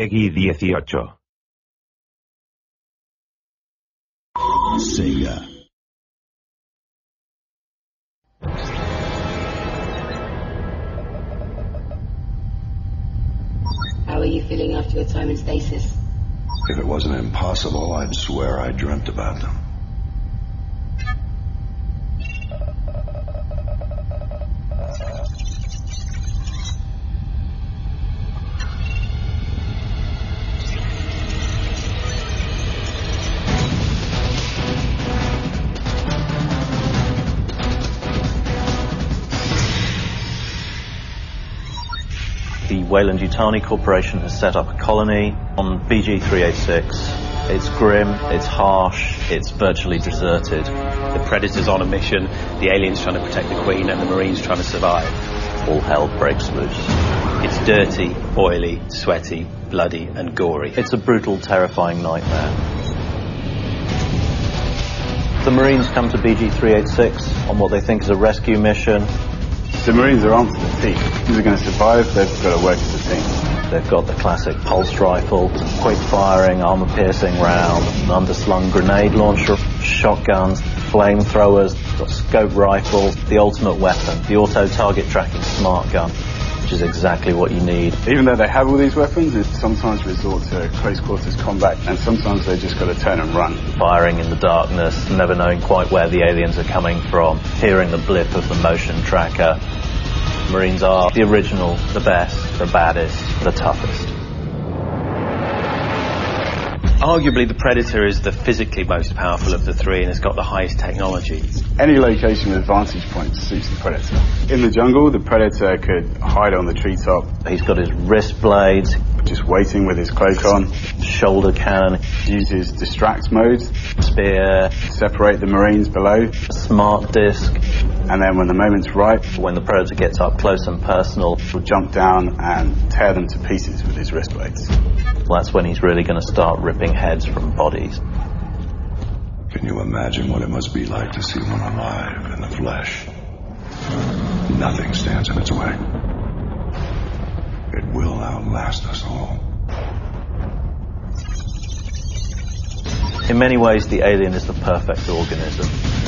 Peggy 18. Sega. How are you feeling after your time in stasis? If it wasn't impossible, I'd swear I dreamt about them. The Weyland-Yutani Corporation has set up a colony on BG-386. It's grim, it's harsh, it's virtually deserted. The Predator's on a mission, the aliens trying to protect the Queen, and the Marines trying to survive. All hell breaks loose. It's dirty, oily, sweaty, bloody, and gory. It's a brutal, terrifying nightmare. The Marines come to BG-386 on what they think is a rescue mission. The Marines are armed to the teeth. If they're going to survive, they've got to work as a team. They've got the classic pulse rifle, quick-firing, armor-piercing round, an underslung grenade launcher, shotguns, flamethrowers, got scope rifles, the ultimate weapon, the auto-target tracking smart gun, which is exactly what you need. Even though they have all these weapons, it sometimes resort to close-quarters combat, and sometimes they just got to turn and run. Firing in the darkness, never knowing quite where the aliens are coming from, hearing the blip of the motion tracker. Marines are the original, the best, the baddest, the toughest. Arguably, the Predator is the physically most powerful of the three and has got the highest technology. Any location with vantage point suits the Predator. In the jungle, the Predator could hide on the treetop. He's got his wrist blades, just waiting with his cloak on. Shoulder cannon, uses distract mode, spear, separate the Marines below, smart disc, and then when the moment's right, when the Predator gets up close and personal, he'll jump down and tear them to pieces with his wrist blades. Well, that's when he's really going to start ripping heads from bodies. Can you imagine what it must be like to see one alive in the flesh? Nothing stands in its way. It will outlast us all. In many ways, the alien is the perfect organism.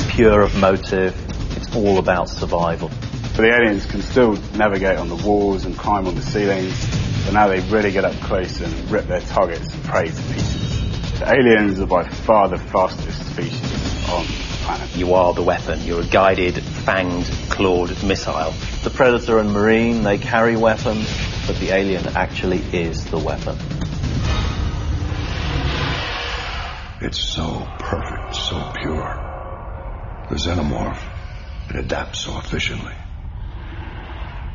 Pure of motive, it's all about survival. But the aliens can still navigate on the walls and climb on the ceilings, but now they really get up close and rip their targets and prey to pieces. The aliens are by far the fastest species on the planet. You are the weapon. You're a guided, fanged, clawed missile. The Predator and Marine, they carry weapons, but the alien actually is the weapon. It's so perfect, so pure. The xenomorph, it adapts so efficiently.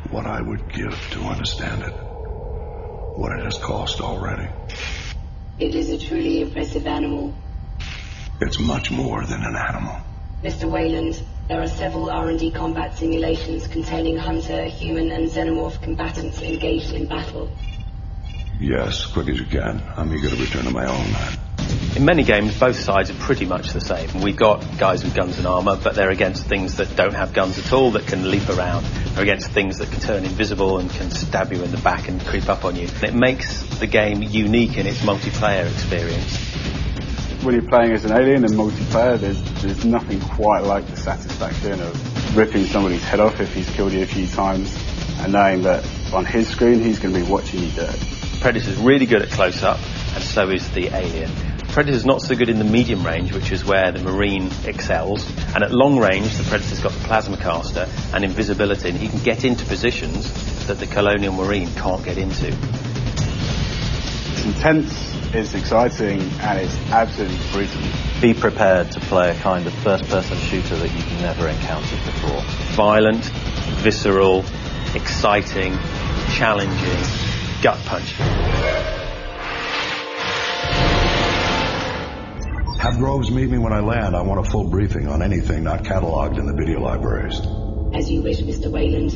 What I would give to understand it. What it has cost already. It is a truly impressive animal. It's much more than an animal. Mr. Weyland, there are several R&D combat simulations containing hunter, human, and xenomorph combatants engaged in battle. Yes, quick as you can. I'm eager to return to my own land. In many games, both sides are pretty much the same. We've got guys with guns and armour, but they're against things that don't have guns at all, that can leap around. They're against things that can turn invisible and can stab you in the back and creep up on you. It makes the game unique in its multiplayer experience. When you're playing as an alien in multiplayer, there's nothing quite like the satisfaction of ripping somebody's head off if he's killed you a few times, and knowing that on his screen he's going to be watching you do it. Predator's really good at close-up, and so is the alien. Predator's not so good in the medium range, which is where the Marine excels, and at long range the Predator's got the plasma caster and invisibility, and he can get into positions that the Colonial Marine can't get into. It's intense, it's exciting, and it's absolutely brutal. Be prepared to play a kind of first-person shooter that you've never encountered before. Violent, visceral, exciting, challenging, gut-punching. Have Groves meet me when I land. I want a full briefing on anything not catalogued in the video libraries. As you wish, Mr. Weyland.